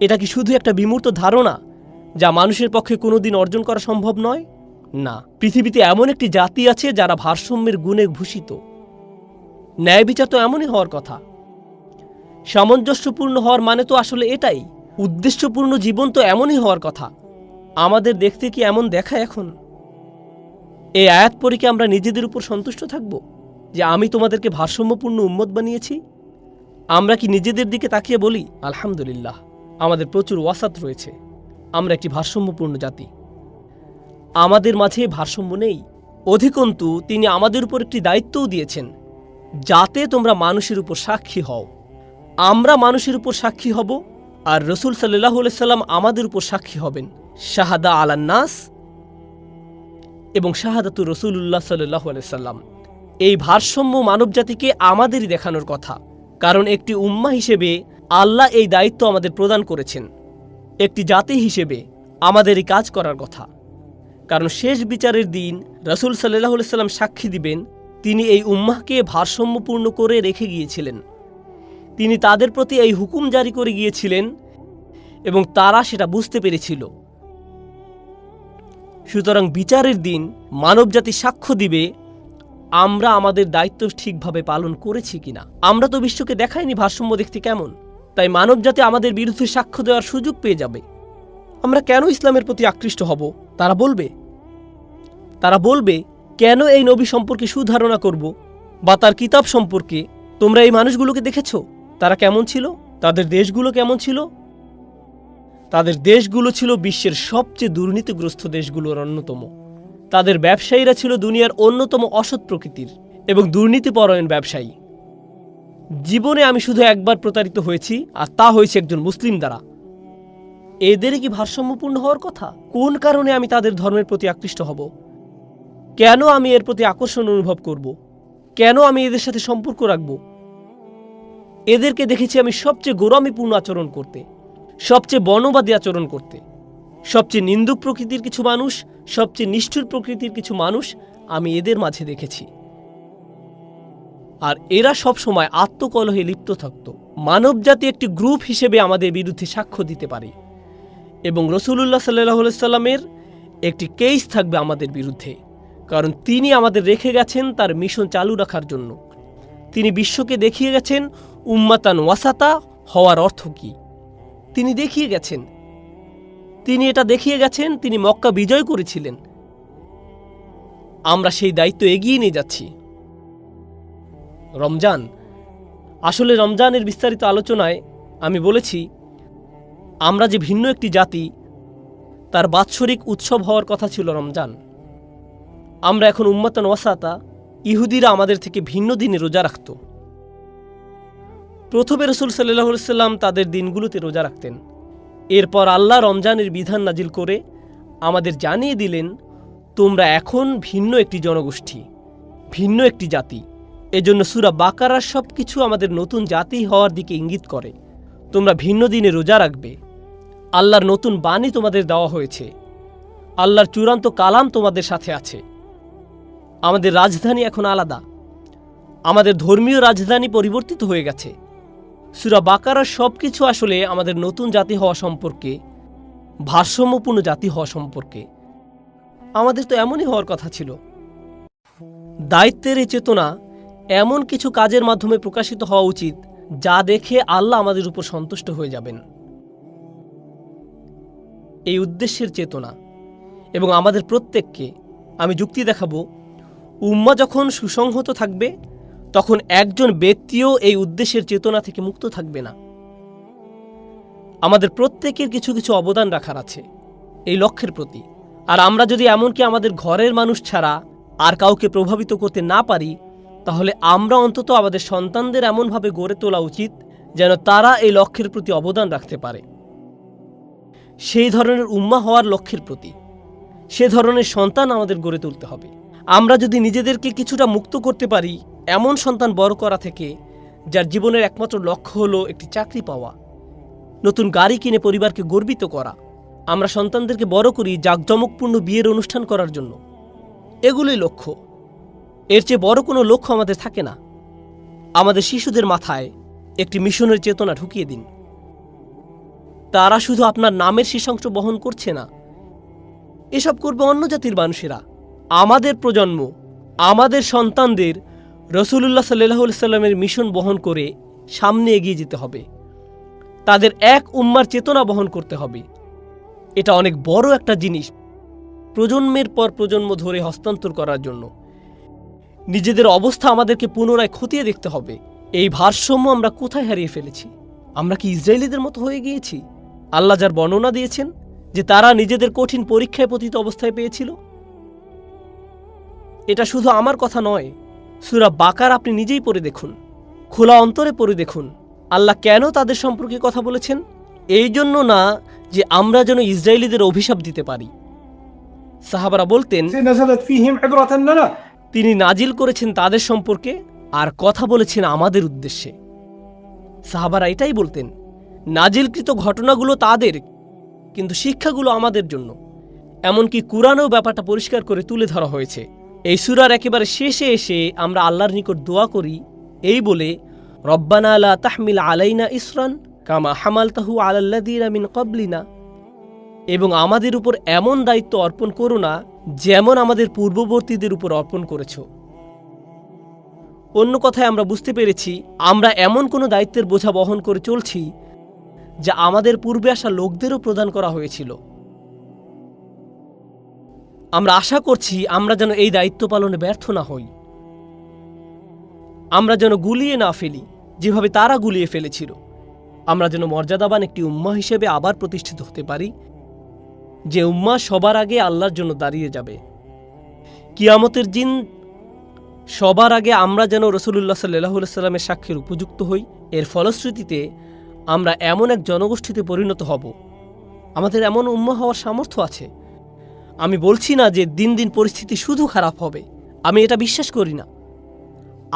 এটা কি শুধু একটা বিমূর্ত ধারণা যা মানুষের পক্ষে কোনোদিন অর্জন করা সম্ভব নয়? না, পৃথিবীতে এমন একটি জাতি আছে যারা ভারসাম্যের গুণে ভূষিত। ন্যায় বিচার তো এমনই হওয়ার কথা। সামঞ্জস্যপূর্ণ হওয়ার মানে তো আসলে এটাই। উদ্দেশ্যপূর্ণ জীবন তো এমনই হওয়ার কথা। আমাদের দেখতে কি এমন দেখায় এখন? এই আয়াত পড়ে কি আমরা নিজেদের উপর সন্তুষ্ট থাকব যে আমি তোমাদেরকে ভারসাম্যপূর্ণ উম্মত বানিয়েছি? আমরা কি নিজেদের দিকে তাকিয়ে বলি, আলহামদুলিল্লাহ, আমাদের প্রচুর ওয়াসাত রয়েছে, আমরা একটি ভারসাম্যপূর্ণ জাতি? আমাদের মাঝে ভারসাম্য নেই। অধিকন্তু তিনি আমাদের উপর একটি দায়িত্বও দিয়েছেন, যাতে তোমরা মানুষের উপর সাক্ষী হও। আমরা মানুষের উপর সাক্ষী হব, আর রসুল সাল্লাল্লাহু আলাইহি সাল্লাম আমাদের উপর সাক্ষী হবেন। শাহাদা আলান নাস এবং শাহাদাতু রাসূলুল্লাহ সাল্লাল্লাহু আলাইহি সাল্লাম। এই ভারসাম্য মানবজাতিকে আমাদেরই দেখানোর কথা, কারণ একটি উম্মাহ হিসেবে আল্লাহ এই দায়িত্ব আমাদের প্রদান করেছেন। একটি জাতি হিসেবে আমাদের এই কাজ করার কথা, কারণ শেষ বিচারের দিন রাসূল সাল্লাল্লাহু আলাইহি সাল্লাম সাক্ষী দিবেন, তিনি এই উম্মাহকে ভারসাম্যপূর্ণ করে রেখে গিয়েছিলেন। তিনি তাদের প্রতি এই হুকুম জারি করে গিয়েছিলেন এবং তারা সেটা বুঝতে পেরেছিল। সুতরাং বিচারের দিন মানবজাতি সাক্ষ্য দিবে আমরা আমাদের দায়িত্ব ঠিকভাবে পালন করেছি কিনা। আমরা তো বিশ্বকে দেখাইনি ভারসাম্য দেখতে কেমন, তাই মানবজাতি আমাদের বিরুদ্ধে সাক্ষ্য দেওয়ার সুযোগ পেয়ে যাবে। আমরা কেন ইসলামের প্রতি আকৃষ্ট হব তারা বলবে কেন এই নবী সম্পর্কে সুধারণা করব, বা তার কিতাব সম্পর্কে। তোমরা এই মানুষগুলোকে দেখেছ, তারা কেমন ছিল, তাদের দেশগুলো কেমন ছিল? তাদের দেশগুলো ছিল বিশ্বের সবচেয়ে দুর্নীতিগ্রস্ত দেশগুলোর অন্যতম। তাদের ব্যবসায়ীরা ছিল দুনিয়ার অন্যতম অসৎ প্রকৃতির এবং দুর্নীতিপরায়ণ ব্যবসায়ী। জীবনে আমি শুধু একবার প্রতারিত হয়েছি, আর তা হয়েছে একজন মুসলিম দ্বারা। এদেরই কি ভারসাম্যপূর্ণ হওয়ার কথা? কোন কারণে আমি তাদের ধর্মের প্রতি আকৃষ্ট হব? কেন আমি এর প্রতি আকর্ষণ অনুভব করব? কেন আমি এদের সাথে সম্পর্ক রাখব? এদেরকে দেখেছি আমি সবচেয়ে গোঁড়ামিপূর্ণ আচরণ করতে, সবচেয়ে বর্ণবাদী আচরণ করতে। সবচেয়ে নিন্দুক প্রকৃতির কিছু মানুষ, সবচেয়ে নিষ্ঠুর প্রকৃতির কিছু মানুষ আমি এদের মাঝে দেখেছি। আর এরা সব সময় আত্মকলহে লিপ্ত থাকত। মানবজাতি একটি গ্রুপ হিসেবে আমাদের বিরুদ্ধে সাক্ষ্য দিতে পারে, এবং রাসূলুল্লাহ সাল্লাল্লাহু আলাইহি সাল্লামের একটি কেস থাকবে আমাদের বিরুদ্ধে, কারণ তিনি আমাদের রেখে গেছেন তার মিশন চালু রাখার জন্য। তিনি বিশ্বকে দেখিয়ে গেছেন উম্মাতান ওয়াসাতা হওয়ার অর্থ কি। তিনি দেখিয়ে গেছেন, তিনি মক্কা বিজয় করেছিলেন। আমরা সেই দায়িত্ব এগিয়ে নিয়ে যাচ্ছি। রমজান, আসলে রমজানের বিস্তারিত আলোচনায় আমি বলেছি আমরা যে ভিন্ন একটি জাতি, তার বাৎসরিক উৎসব হওয়ার কথা ছিল রমজান। আমরা এখন উম্মাতান ওয়াসাতা ইহুদিরা আমাদের থেকে ভিন্ন দিনে রোজা রাখত। প্রথমে রাসূল সাল্লাল্লাহু আলাইহি সাল্লাম তাদের দিনগুলোতে রোজা রাখতেন। এরপর আল্লাহ রমজানের বিধান নাজিল করে আমাদের জানিয়ে দিলেন, তোমরা এখন ভিন্ন একটি জনগোষ্ঠী, ভিন্ন একটি জাতি। এজন্য সূরা বাকারার সবকিছু আমাদের নতুন জাতি হওয়ার দিকে ইঙ্গিত করে। তোমরা ভিন্ন দিনে রোজা রাখবে। আল্লাহর নতুন বাণী তোমাদের দেওয়া হয়েছে। আল্লাহর চূড়ান্ত কালাম তোমাদের সাথে আছে। আমাদের রাজধানী এখন আলাদা। আমাদের ধর্মীয় রাজধানী পরিবর্তিত হয়ে গেছে। সূরা বাকারার সবকিছু আসলে আমাদের নতুন জাতি হওয়া সম্পর্কে, ভারসাম্যপূর্ণ জাতি হওয়া সম্পর্কে। আমাদের তো এমনই হওয়ার কথা ছিল। দায়িত্বের এই চেতনা এমন কিছু কাজের মাধ্যমে প্রকাশিত হওয়া উচিত যা দেখে আল্লাহ আমাদের উপর সন্তুষ্ট হয়ে যাবেন। এই উদ্দেশ্যের চেতনা এবং আমাদের প্রত্যেককে আমি যুক্তি দেখাবো, উম্মাহ যখন সুসংহত থাকবে তখন একজন ব্যক্তিও এই উদ্দেশ্যের চেতনা থেকে মুক্ত থাকবে না। আমাদের প্রত্যেকের কিছু কিছু অবদান রাখার আছে এই লক্ষ্যের প্রতি। আর আমরা যদি এমনকি আমাদের ঘরের মানুষ ছাড়া আর কাউকে প্রভাবিত করতে না পারি, তাহলে আমরা অন্তত আমাদের সন্তানদের এমনভাবে গড়ে তোলা উচিত যেন তারা এই লক্ষ্যের প্রতি অবদান রাখতে পারে। সেই ধরনের উম্মাহ হওয়ার লক্ষ্যের প্রতি সে ধরনের সন্তান আমাদের গড়ে তুলতে হবে। আমরা যদি নিজেদেরকে কিছুটা মুক্ত করতে পারি এমন সন্তান বড় করা থেকে, যার জীবনের একমাত্র লক্ষ্য হলো একটি চাকরি পাওয়া, নতুন গাড়ি কিনে পরিবারকে গর্বিত করা। আমরা সন্তানদেরকে বড় করি জাঁকজমকপূর্ণ বিয়ের অনুষ্ঠান করার জন্য। এগুলোই লক্ষ্য। এর চেয়ে বড় কোনো লক্ষ্য আমাদের থাকে না। আমাদের শিশুদের মাথায় একটি মিশনের চেতনা ঢুকিয়ে দিন। তারা শুধু আপনার নামের শীর্ষাংশ বহন করছে না, এসব করবে অন্য জাতির মানুষেরা। আমাদের প্রজন্ম, আমাদের সন্তানদের রাসূলুল্লাহ সাল্লাল্লাহু আলাইহি সাল্লামের মিশন বহন করে সামনে এগিয়ে যেতে হবে। তাদের এক উম্মার চেতনা বহন করতে হবে। এটা অনেক বড় একটা জিনিস প্রজন্মের পর প্রজন্ম ধরে হস্তান্তর করার জন্য। নিজেদের অবস্থা আমাদেরকে পুনরায় খতিয়ে দেখতে হবে। এই ভারসাম্য আমরা কোথায় হারিয়ে ফেলেছি? আমরা কি ইসরায়েলিদের মতো হয়ে গিয়েছি? আল্লাহ যার বর্ণনা দিয়েছেন যে তারা নিজেদের কঠিন পরীক্ষায় পতিত অবস্থায় পেয়েছিল। এটা শুধু আমার কথা নয়, সূরা বাকারা আপনি নিজেই পড়ে দেখুন, খোলা অন্তরে পড়ে দেখুন। আল্লাহ কেন তাদের সম্পর্কে কথা বলেছেন? এই জন্য না যে আমরা যেন ইসরায়েলিদের অভিশাপ দিতে পারি। সাহাবারা বলতেন তিনি নাজিল করেছেন তাদের সম্পর্কে আর কথা বলেছেন আমাদের উদ্দেশ্যে। সাহাবারা এটাই বলতেন, নাজিলকৃত ঘটনাগুলো তাদের, কিন্তু শিক্ষাগুলো আমাদের জন্য। এমনকি কুরআনেও ব্যাপারটা পরিষ্কার করে তুলে ধরা হয়েছে। এই সূরার একেবারে শেষে এসে আমরা আল্লাহর নিকট দোয়া করি এই বলে, রব্বানা লা তাহমিল আলাইনা ইসরান কামা হামালতাহু আলাল্লাযীনা মিন ক্বাবলিনা, এবং আমাদের উপর এমন দায়িত্ব অর্পণ করো না যেমন আমাদের পূর্ববর্তীদের উপর অর্পণ করেছ। অন্য কথায় আমরা বুঝতে পেরেছি আমরা এমন কোনো দায়িত্বের বোঝা বহন করে চলছি যা আমাদের পূর্বে আসা লোকদেরও প্রদান করা হয়েছিল। আমরা আশা করছি আমরা যেন এই দায়িত্ব পালনে ব্যর্থ না হই। আমরা যেন গুলিয়ে না ফেলি যেভাবে তারা গুলিয়ে ফেলেছিল। আমরা যেন মর্যাদাবান একটি উম্মাহ হিসেবে আবার প্রতিষ্ঠিত হতে পারি, যে উম্মাহ সবার আগে আল্লাহর জন্য দাঁড়িয়ে যাবে। কিয়ামতের দিন সবার আগে আমরা যেন রাসূলুল্লাহ সাল্লাল্লাহু আলাইহি সাল্লামের সাক্ষীর উপযুক্ত হই। এর ফলশ্রুতিতে আমরা এমন এক জনগোষ্ঠীতে পরিণত হব। আমাদের এমন উম্মাহ হওয়ার সামর্থ্য আছে। আমি বলছি না যে দিন দিন পরিস্থিতি শুধু খারাপ হবে, আমি এটা বিশ্বাস করি না।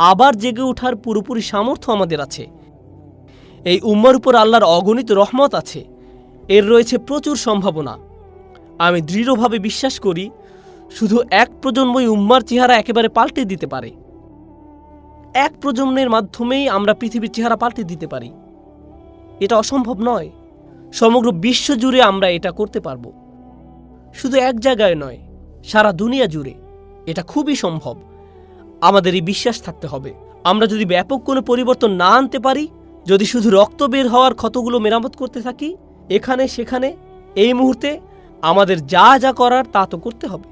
আবার জেগে ওঠার পুরোপুরি সামর্থ্য আমাদের আছে। এই উম্মার উপর আল্লাহর অগণিত রহমত আছে। এর রয়েছে প্রচুর সম্ভাবনা। আমি দৃঢ়ভাবে বিশ্বাস করি শুধু এক প্রজন্মই উম্মার চেহারা একেবারে পাল্টে দিতে পারে। এক প্রজন্মের মাধ্যমেই আমরা পৃথিবীর চেহারা পাল্টে দিতে পারি। এটা অসম্ভব নয়। সমগ্র বিশ্ব জুড়ে আমরা এটা করতে পারবো। শুধু এক জায়গায় নয়, সারা দুনিয়া জুড়ে এটা খুবই সম্ভব। আমাদের এই বিশ্বাস থাকতে হবে। আমরা যদি ব্যাপক কোনো পরিবর্তন না আনতে পারি, যদি শুধু রক্ত বের হওয়ার ক্ষতগুলো মেরামত করতে থাকি এখানে সেখানে, এই মুহূর্তে আমাদের যা যা করার তা তো করতে হবে।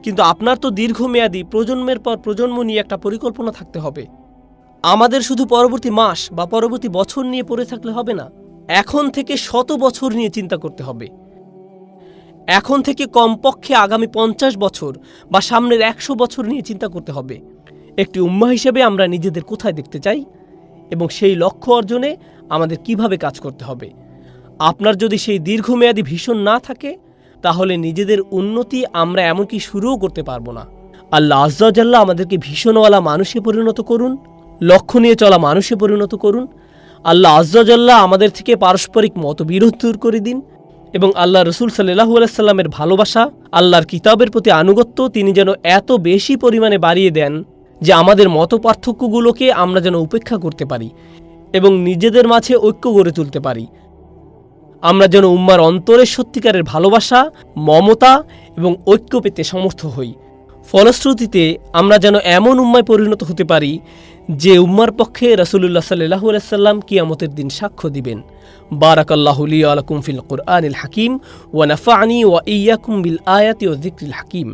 কিন্তু আপনার তো দীর্ঘমেয়াদী প্রজন্মের পর প্রজন্ম নিয়ে একটা পরিকল্পনা থাকতে হবে। আমাদের শুধু পরবর্তী মাস বা পরবর্তী বছর নিয়ে পড়ে থাকলে হবে না। এখন থেকে 100 বছর নিয়ে চিন্তা করতে হবে। এখন থেকে কমপক্ষে আগামী 50 বছর বা সামনের 100 বছর নিয়ে চিন্তা করতে হবে। একটি উম্মাহ হিসেবে আমরা নিজেদের কোথায় দেখতে চাই এবং সেই লক্ষ্য অর্জনে আমাদের কিভাবে কাজ করতে হবে। আপনার যদি সেই দীর্ঘমেয়াদী ভিশন না থাকে তাহলে নিজেদের উন্নতি আমরা এমনকি শুরুও করতে পারবো না। আল্লাহ আজ্জা জাল্লা আমাদেরকে ভীষণওয়ালা মানুষে পরিণত করুন, লক্ষ্য নিয়ে চলা মানুষে পরিণত করুন। আল্লাহ আজ্জা জাল্লা আমাদের থেকে পারস্পরিক মতবিরোধ দূর করে দিন এবং আল্লাহ রসুল সাল্লাল্লাহু আলাইহি সাল্লামের ভালোবাসা, আল্লাহর কিতাবের প্রতি আনুগত্য তিনি যেন এত বেশি পরিমাণে বাড়িয়ে দেন যে আমাদের মত পার্থক্যগুলোকে আমরা যেন উপেক্ষা করতে পারি এবং নিজেদের মাঝে ঐক্য গড়ে তুলতে পারি। আমরা যেন উম্মার অন্তরের সত্যিকারের ভালোবাসা, মমতা এবং ঐক্য পেতে সমর্থ হই। ফলশ্রুতিতে আমরা যেন এমন উম্মায় পরিণত হতে পারি যে উম্মার পক্ষে রাসূলুল্লাহ সাল্লাল্লাহু আলাইহি সাল্লাম কিয়ামতের দিন সাক্ষ্য দিবেন। বারাকাল্লাহু লি ওয়া লাকুম ফিল কুরআনিল হাকিম ওয়া নাফা'নি ওয়া ইয়্যাকুম বিল আয়াতি ওয়া যিকরিল হাকিম।